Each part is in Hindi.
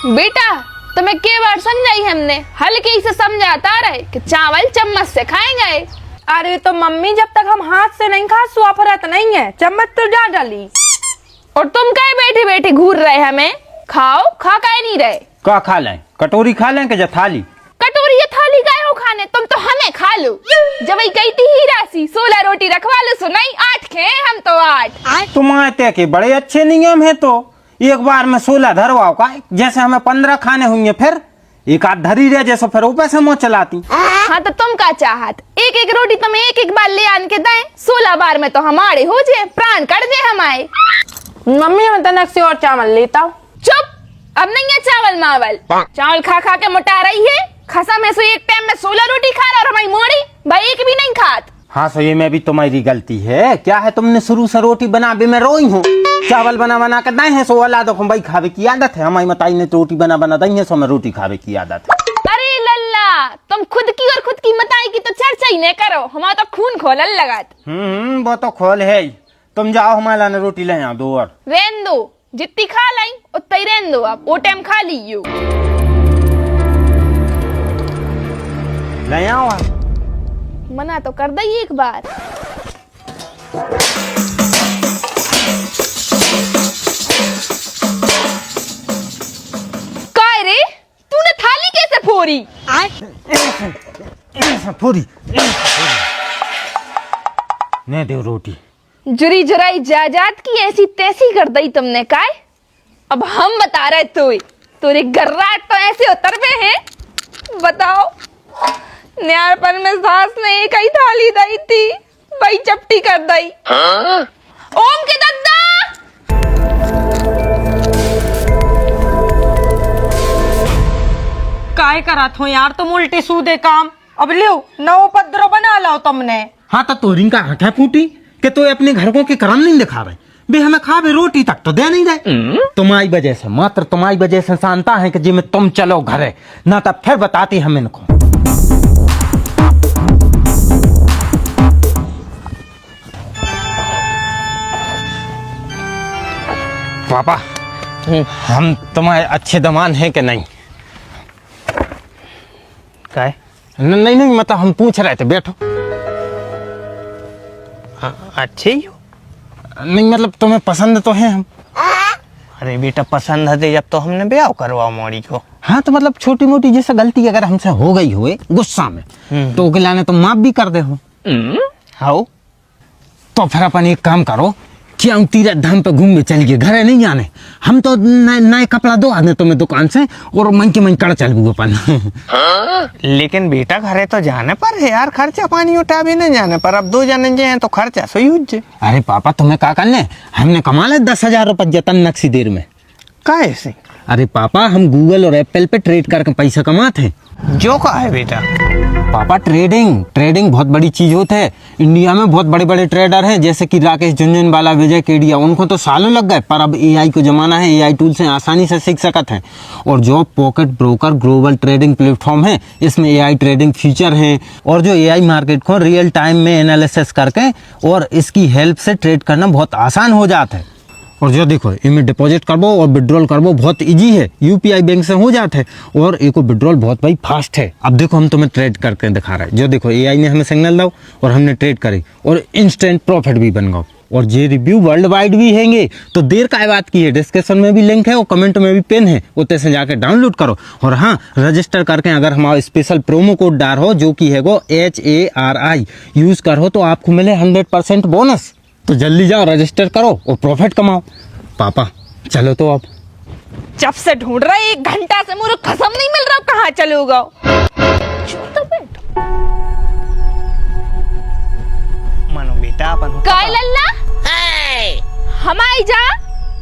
बेटा तुम्हें के बार समझाई हमने, हल्के से समझाता रहे कि चावल चम्मच से खाएंगे। अरे तो मम्मी जब तक हम हाथ से नहीं खा स्वाफरत नहीं है, चम्मच तो जा डाली। और तुम कहे बैठे बैठे घूर रहे हमें, खाओ खा काहे नहीं रहे? का खा लें, कटोरी खा लें कि थाली? कटोरी या थाली काहे हो खाने, तुम तो हमें खा लो। जब वही कही थी ही राशि 16 रोटी रखवा लो, सो नहीं 8 खे हम तो 8। तुम आते के बड़े अच्छे नियम है, तो एक बार में 16 धरवाओ का, जैसे हमें 15 खाने होंगे फिर एक आध धरी रहे जैसे फिर ऊपर से मुँह चलाती। हाँ तो तुम का चाहत, एक एक रोटी तुम्हें एक एक बार ले आन के दें, 16 बार में तो हमारे हो जाए, प्राण कट जाए हमारे। मम्मी मैं तनक से और चावल लेता हूँ। चुप, अब नहीं है चावल मावल। चावल खा खा के मोटा रही है, खसा में से एक टाइम में 16 रोटी खा रहा और हमारी मोड़ी भाई एक भी नहीं खात। हाँ सो ये में भी तुम्हारी गलती है। क्या है, तुमने शुरू से रोटी बना भी मैं रोई हूँ, चावल बना बना के दाए हैं, सो औलाद भाई खावे की आदत है। हमारी मताई ने तो रोटी बना बना दी है, सो मैं रोटी खावे की आदत है। अरे लल्ला, तुम खुद की और खुद की मताई की तो चर्चा ही नहीं करो, हमारा तो खून खोलल लगात। वो तो खोल है ही। तुम जाओ हमारा ने रोटी ले आओ 2 और। रेन दो, जितनी खा लाई उतना ही रेन दो, आप वो टाइम खा लियो। ले आओ। मना तो कर दई एक बार। काय रे, तूने थाली कैसे फोड़ी? पूरी नहीं दे रोटी। जुरी जुराई जायदाद की ऐसी तैसी कर दई तुमने काय। अब हम बता रहे तुरे गर्राट तो ऐसे उतर में है। बताओ, न्यारपन में सास ने एक ही थाली दी थी, भाई चपटी कर दई। ओम के दद्दा, काय करा थो यार, तुम उल्टे सूदे काम। अब लियो नौ पद्रो बना लो तुमने। हाँ तो तोरी का हट है फूटी कि तो अपने घर को के करम नहीं दिखा रहे बे, हमें खावे रोटी तक तो दे नहीं रहे। तुम्हारी वजह से, मात्र तुम्हारी वजह से शांता है कि जी में तुम चलो घरे, ना तब फिर बताती हम इनको। पापा हम तुम्हारे अच्छे दमान हैं कि नहीं? काय? नहीं नहीं, मतलब हम पूछ रहे थे, बैठो। अच्छे ही हो? नहीं मतलब तुम्हें पसंद तो है हम। अरे बेटा पसंद है जब तो हमने ब्याह करवाओ मोड़ी को। हाँ तो मतलब छोटी मोटी जैसे गलती अगर हमसे हो गई हुए गुस्सा में, तो गिलाने तो माफ भी कर दे हो। हाँ तो फिर अपन एक काम करो, क्या तीरथ धाम पे घूमने चलिए, घरे नहीं जाने। हम तो नए कपड़ा दो आने तुम्हें दुकान से, और मन के मन कर चल अपन। लेकिन बेटा घरे तो जाने पर है यार, खर्चा पानी उठा भी नहीं जाने पर। अब 2 जने जाए तो खर्चा सही हो जाए। अरे पापा तुम्हें क्या करने, हमने कमा ले 10,000 रुपये जतन नक्सी देर में। काय से? अरे पापा हम गूगल और एप्पल पे ट्रेड करके पैसा कमाते हैं। जो का है बेटा? पापा ट्रेडिंग बहुत बड़ी चीज होती है। इंडिया में बहुत बड़े बड़े ट्रेडर हैं, जैसे कि राकेश झुनझुनवाला, विजय केडिया, उनको तो सालों लग गए, पर अब एआई को जमाना है, एआई टूल से आसानी से सीख सकते हैं। और जो pocket broker global trading platform है, इसमें एआई ट्रेडिंग फीचर हैं, और जो एआई मार्केट को रियल टाइम में एनालिसिस करके और इसकी हेल्प से ट्रेड करना बहुत आसान हो जाता है। और जो देखो इनमें डिपॉजिट करबो और विड्रॉल करबो बहुत इजी है, यूपीआई बैंक से हो जाते हैं, और एक विड्रॉल बहुत भाई फास्ट है। अब देखो हम तुम्हें ट्रेड करके दिखा रहे हैं। जो देखो एआई ने हमें सिग्नल दो और हमने ट्रेड करी और इंस्टेंट प्रॉफिट भी बन गया। और ये रिव्यू वर्ल्ड वाइड भी हैंगे, तो देर का बात की है। डिस्क्रिप्शन में भी लिंक है और कमेंट में भी पिन है, उतने से जाके डाउनलोड करो। और हाँ, रजिस्टर करके अगर हमारा स्पेशल प्रोमो कोड डार हो, जो कि है वो HARI यूज करो, तो आपको मिले 100% बोनस। तो जल्दी जाओ, रजिस्टर करो और प्रॉफिट कमाओ। पापा चलो तो अब। जब से ढूंढ रहा है 1 घंटा से, मुझे कसम नहीं मिल रहा, कहाँ चलोगा? मानो बेटा अपन काय लल्ला, हमारी जा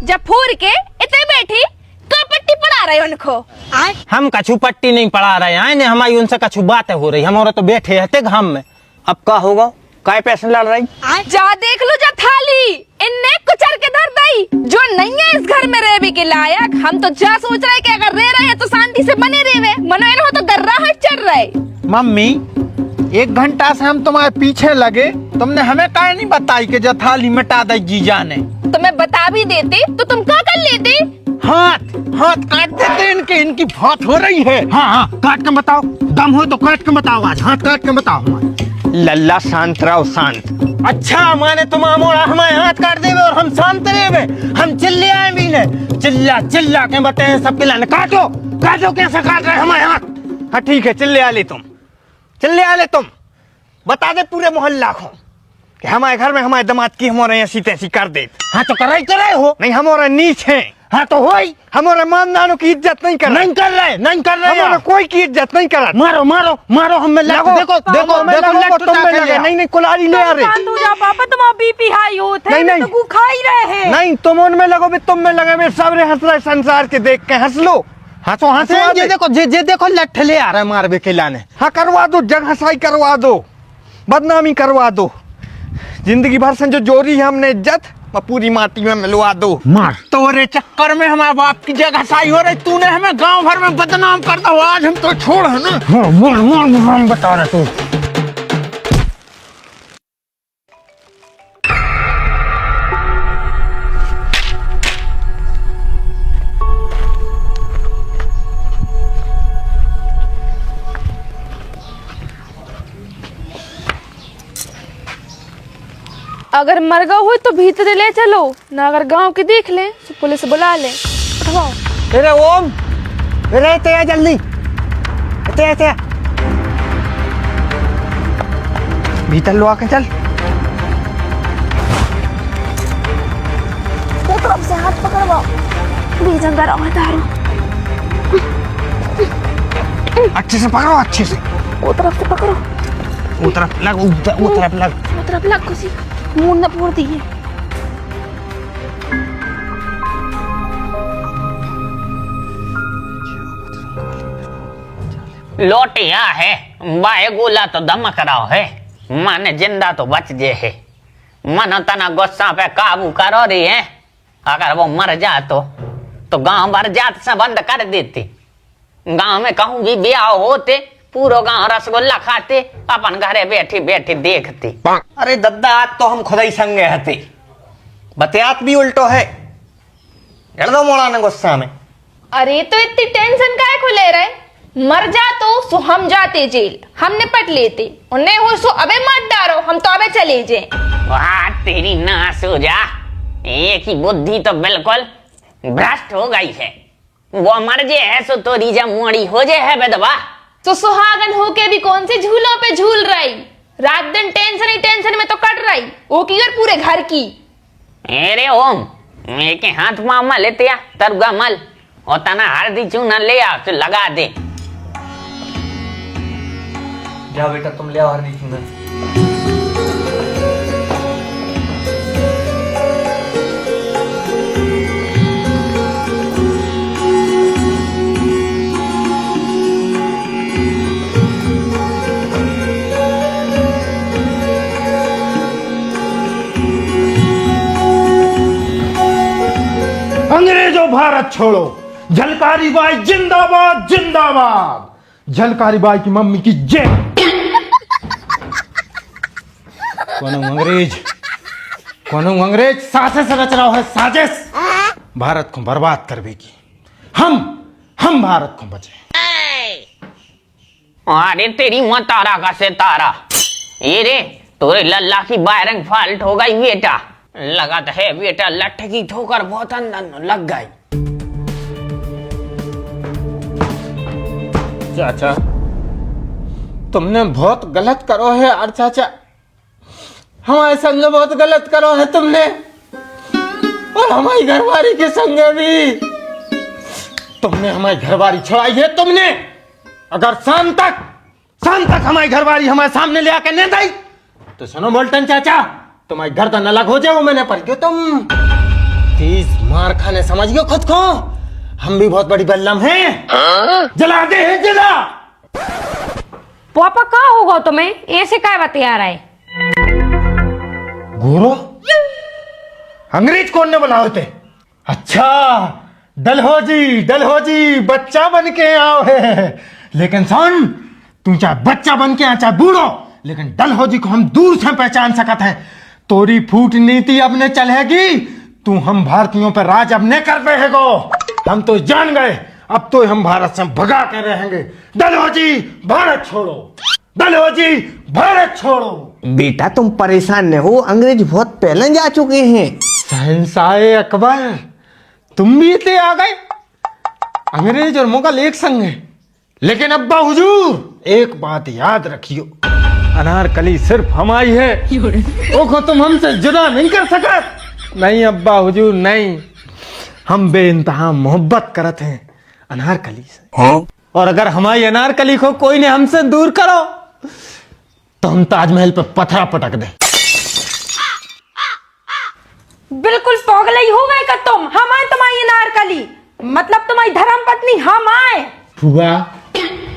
जब फोर के इतने बैठी तो पट्टी पढ़ा रहे उनको। हम कछु पट्टी नहीं पढ़ा रहे हैं, हमारी उनसे कछु बातें हो रही, हमारे तो बैठे रहते घाम में। अब का होगा? काय पैसे लड़ रही? जा देख लो, जा थाली इनने कुचर के धर दई, जो नहीं है इस घर में रह के लायक। हम तो जा सोच रहे कि अगर रह रहे हैं तो शांति से बने रहे, मनो हो तो गर्राहट चढ़ रहे। मम्मी 1 घंटा से हम तुम्हारे पीछे लगे, तुमने हमें काहे नहीं बताई कि जो थाली मिटा दे जीजा ने। तो मैं बता भी देते तो तुम क्या कर लेते? हाथ हाथ काट देते इनके, इनकी बहुत हो रही है। हाँ हाँ, काट के बताओ, दम हो तो काट के बताओ, आज हाथ काट के बताओ हमारे। लल्ला शांत रहो, शांत। अच्छा माने तुम मोड़ा हमारे हाथ काट देवे और हम शांत रहे, हम चिल्ले आए भी नहीं, चिल्ला चिल्ला के बताए सबके लाने। काटो काटो, कैसे काट रहे हमारे हाथ? हाँ ठीक है, चिल्ले आले तुम, चिल्ले आले तुम। बता दे पूरे मोहल्ला को कि हमारे घर में हमारे दामाद की हमारे ऐसी तैसी कर दे। हाँ तो कराई हो। नहीं, हमारे नीच है। हाँ तो होई, हमारे मानदानों की इज्जत नहीं कर नहीं कर रहे, नहीं कर रहे। हमारे कोई की इज्जत नहीं कर। मारो मारो मारो, हमें लगो, देखो देखो देखो, लट्टू तुम में लगे। लगे। नहीं नहीं, कुल्हाड़ी ले आ रहे। शांत हो जा पापा, तुम्हारा बीपी हाई होता है। नहीं, तो गु खा ही रहे हैं। नहीं, तुम उनमें लगो भी तुम में लगे, मेरे सब हंस रहे संसार के देख के। हंस लो, हंसो हंसो। ये देखो, जे देखो लट्ठे ले आ रहा है मार बे के लाने। हाँ करवा दो, जग हंसाई करवा दो, बदनामी करवा दो। जिंदगी भर से जो जोरी है हमने इज्जत, वो पूरी माटी में मिलवा दो। मार तोरे चक्कर में हमारे बाप की जगह हंसाई हो रही, तूने हमें गांव भर में बदनाम कर दो। आज हम तो छोड़ है ना। मार मार मार, हम बता रहे तू। अगर मर गए हो तो भीतर ले चलो ना, अगर गांव के देख ले तो पुलिस बुला ले। उठवाओ। अरे ओम, अरे ते जल्दी, ते भीतर लो आके चल। वो तरफ से हाथ पकड़वाओ, बीच अंदर आओ दारू। अच्छे से पकड़ो, अच्छे से। वो तरफ से पकड़ो, वो तरफ लग, वो तरफ लग। वो तरफ लग, खुशी मुंह न फोड़ दिए। लोटिया है, बाए गोला तो दमक रहा है, मन जिंदा तो बच जे है। मन तना गुस्सा पे काबू करो रही है। अगर वो मर जा तो गांव भर जात से बंद कर देते। गांव में कहूं भी ब्याह होते, पूरा गांव रसगुल्ला खाते, अपन घरे बैठी बैठी देखते। अरे दद्दा, आज तो हम खुद ही संगे हते, बतियात भी उल्टो है। कर दो मोड़ा ने गुस्सा में। अरे तो इतनी टेंशन काहे को ले रहे? मर जा तो सो हम जाते जेल, हम निपट लेते, और नहीं हो सो अबे मत डारो, हम तो अबे चले जाए। वाह तेरी नास हो जा, एक ही बुद्धि तो बिल्कुल भ्रष्ट हो गई है। वो मर जे है सो तो रीजा मोड़ी हो जे है बेदबा। तो सुहागन होके भी कौन से झूलों पे झूल रही, रात दिन टेंशन ही टेंशन में तो कट रही, वो की और पूरे घर की। अरे ओम, एक हाथ में मल लेते आ तरुआ मल, और तना हल्दी चूना ले आ तो लगा दे। जा बेटा, तुम ले आओ हल्दी चूना। अंग्रेजों भारत छोड़ो, झलकारी बाई जिंदाबाद जिंदाबाद, झलकारी बाई की मम्मी की जय। कौन अंग्रेज साजिश रच रहा है, साजिश भारत को बर्बाद करने की। हम भारत को बचे। अरे तेरी मतारा का से तारा, ये रे तोरे लल्ला की वायरिंग फॉल्ट हो गई बेटा। लगत है बेटा लठ की ठोकर बहुत अंदर लग गई। चाचा तुमने बहुत गलत करो है, और चाचा हमारे संग बहुत गलत करो है तुमने, और हमारी घरवाली के संग भी तुमने हमारी घरवाली छुड़ाई है तुमने। अगर शाम तक हमारी घरवाली हमारे सामने ले आके नहीं दी तो सुनो बोल्टन चाचा, तुम्हारी गर्दन अलग हो जाओ। मैंने पढ़ गयो तुम 30 मार खाने समझ गयो खुद को। हम भी बहुत बड़ी बल्लम हैं। जला दे है, जला। पापा क्या होगा तुम्हें, ऐसे क्या बतिया रहा है? गोरो, अंग्रेज कौन ने बुलाए थे? अच्छा, डलहो जी बच्चा बन के आओ है। लेकिन सुन, तू चाहे बच्चा बन के आ चाहे बूढ़ो, लेकिन डलहौजी को हम दूर से पहचान सकत है। तोरी फूट नीति अब ने चलेगी, तू हम भारतीयों पर राज अब नहीं कर पाएगो। हम तो जान गए, अब तो हम भारत से भगा के रहेंगे। डलहौजी भारत छोड़ो, डलहौजी भारत छोड़ो। बेटा तुम परेशान न हो, अंग्रेज बहुत पहले जा चुके हैं। शहंशाह अकबर, तुम भी इतने आ गए। अंग्रेज और मुगल एक संग है, लेकिन अब्बा हुजूर एक बात याद रखियो, अनारकली सिर्फ हमारी है, ओको तुम हमसे जुदा नहीं कर सकत। नहीं अब्बा हुजूर नहीं, हम बेइंतहा मोहब्बत करते हैं अनारकली से। और अगर हमारी अनारकली को कोई ने हमसे दूर करो तो हम ताजमहल पे पत्थर पटक दे। बिल्कुल पगले ही हो गए का तुम। हम आए तुम्हारी नारकली, मतलब तुम्हारी धर्म पत्नी हम आए। फुआ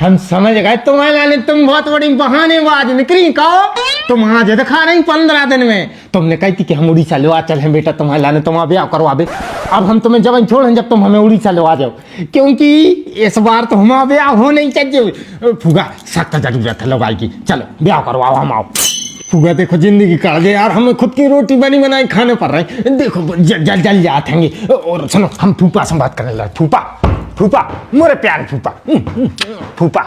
हम समझ गए तुम्हारे लाने, तुम बहुत बड़ी बहानेबाज निकली। कहो तुम आज दिखा रही 15 दिन में। तुमने कही थी कि हम उड़ीसा ले आ चले बेटा तुम्हारे लाने, तुम ब्याह करवा दे। अब हम तुम्हें जब छोड़ें जब तुम हमें उड़ीसा ले आ जाओ, क्योंकि इस बार तो हमारा ब्याह हो नहीं चाहिए। फुगा सख्त जरूरत है लोगाई की, चलो ब्याह करवाओ हम आओ। फुगा देखो जिंदगी काट गए यार, हमें खुद की रोटी बनी बनाई खाने पड़ रहे। देखो जल जाते हैं। और सुनो हम फूफा से बात करने लगे। फूफा फूफा मोरे प्यार फूफा, फूफा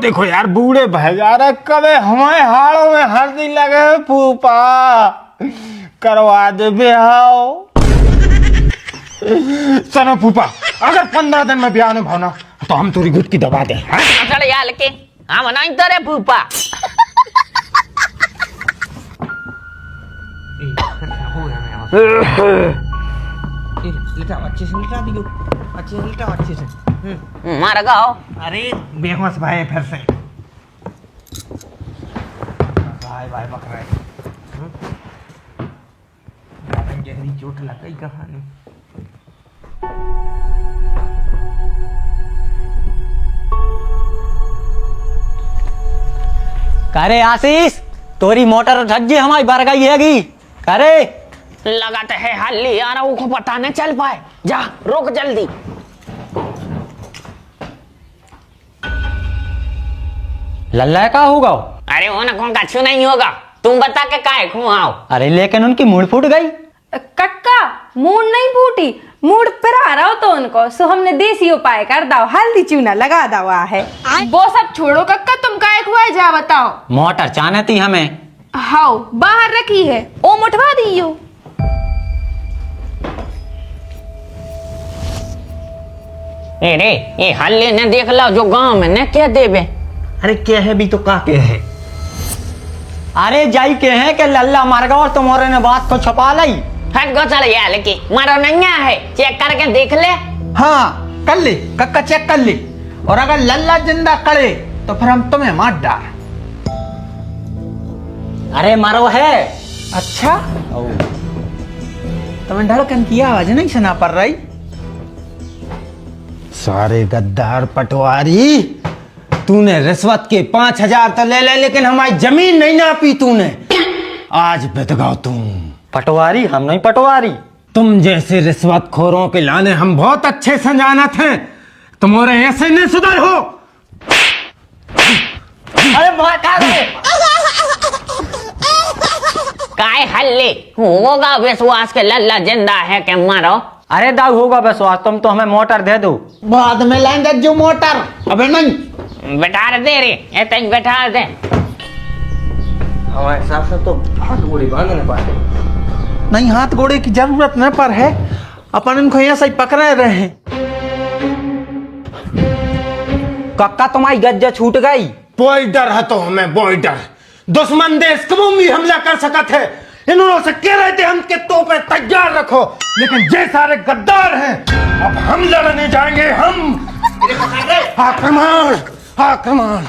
देखो यार बूढ़े भाई जा रहे, कभी हमारे हाड़ों में हल्दी लगे। फूफा करवा दे ब्याह। सुनो फूफा, अगर 15 दिन में ब्याह नहीं भावना तो हम तुरी गुट की दबा दे। चल यार के हम नहीं तेरे फूफा। मार गाओ। अरे बेहोश भाई फिर से भाई भाई बक रहा है। गहरी चोट लग गई कहानी। करे आशीष तोरी मोटर धज्जी हमारी बर गई हैगी। करे लगाते है हल्ली यार, वो पता नहीं चल पाए। जा रुक जल्दी। लल्ला का होगा? अरे वो ना कौन कछु नहीं होगा, तुम बता के काहे खुआओ। अरे लेकिन उनकी मूड फूट गई। कक्का मूड नहीं फूटी, मूड पिरा रहा हो तो उनको, सो हमने देसी उपाय कर दाओ, हल्दी चूना लगा दवा है। वो सब छोड़ो कक्का, तुम काहे खुआए जा बताओ। मोटर चाहती हमें। हाउ बाहर रखी है, ओ मुठवा दियो। अरे ये हल्ले ने देख लो जो गांव में ने क्या देवे। अरे क्या है भी तो का क्या है। अरे जाई के हैं कि लल्ला मर गया और तुम्हारे ने बात को छुपा लाई। हट गो चल यार लेके मारो नहीं है, चेक करके देख ले। हाँ कर ले कक्का, चेक कर ले, और अगर लल्ला जिंदा करे तो फिर हम तुम्हें मार डाल। अरे मारो है। अच्छा तुम्हें धड़कन की आवाज नहीं सुना पड़ रही। सारे गद्दार पटवारी, तूने रिश्वत के 5000 तो ले ले, लेकिन हमारी जमीन नहीं नापी तूने। आज बितगाओ तुम। पटवारी हम नहीं पटवारी। तुम जैसे रिश्वतखोरों के लाने हम बहुत अच्छे से जानत हैं, तुम्हारे ऐसे नहीं सुधर हो। अरे काय हल्ले होगा विश्वास के लल्ला जिंदा है के मारो। अरे दाऊ होगा विश्वास, तुम तो हमें मोटर दे दो। बाद में लाएंगे जो मोटर, अबे नहीं। बैठा दे रे, ऐसे ही बैठा दे। हमारे हिसाब से तो हाथ गोड़े बांधने पाए नहीं, हाथ गोड़े की जरूरत न पर है, अपन इनको यहाँ से पकड़े रहे हैं। कक्का तुम्हारी गज्जा छूट गई। बॉर्डर है तो हमें बॉर्डर, दुश्मन देश कबू भी हमला कर सकत है। इन्होंने से कह रहे थे हम के तोपे तैयार रखो, लेकिन जे सारे गद्दार हैं अब हम लड़ने जाएंगे। हम आक्रमण आक्रमण।